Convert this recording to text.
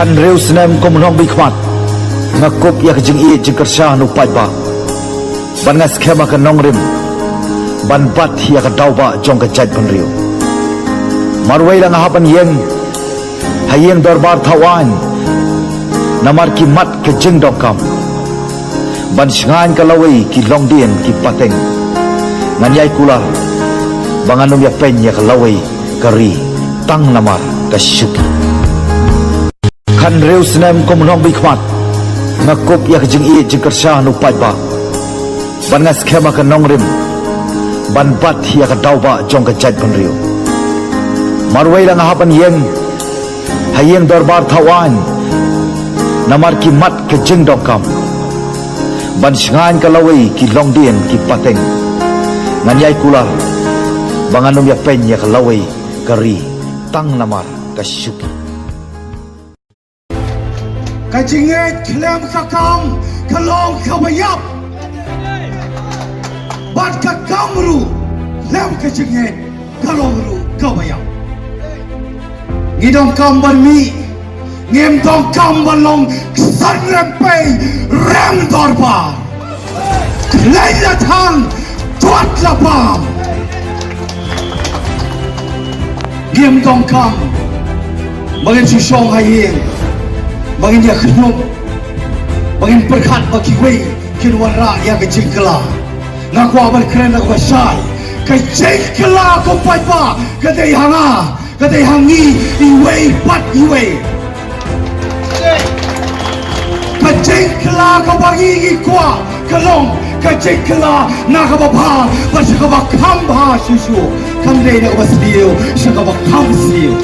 kan reu senem ko menong bikmat ngakop ya kejeng i jengkersah nu paiba ban ngas khema ka nongrim ban bat ya ka dauba jong ka jait pan reu marwai lang hapan yeng hayeng darbar thawan namar ki mat ke jeng dokam ban sngan ka lawai ki longdien ki pateng nganyai kula banganum ya penya ka lawai kari tang namar ka syuki kan reu senem ko menong bikmat ngakop ya kejeng i jengkersah nu paiba ban ngas khema ka nongrim ban bat ya ka dauba jong ka jait pan reu marwai lang hapan yeng hayeng darbar thawan namar ki mat ke jeng dokam ban sngan ka lawai ki longdien ki pateng nganyai kula banganum ya penya ka lawai kari tang namar ka syuki kajinget klem kakam kalong kabayap bat kakamru lem kajinget kalong ru kabayap ngidong kamban mi ngem dong kamban long san rempe rem dorba klei latang tuat lapam ngem dong kam bagin si song hayeng bagin dia kenop bagin perkat bagi wei kinwara ya ke jingkela ngaku abal keren aku basai ke jingkela ko paipa ke dei hanga ke dei hangi iwei pat iwei ke jingkela ko bagi gi kwa kelong ke jingkela na ka bapa pas ka ba khamba susu kam dei na ko basdio sa ka ba kham siu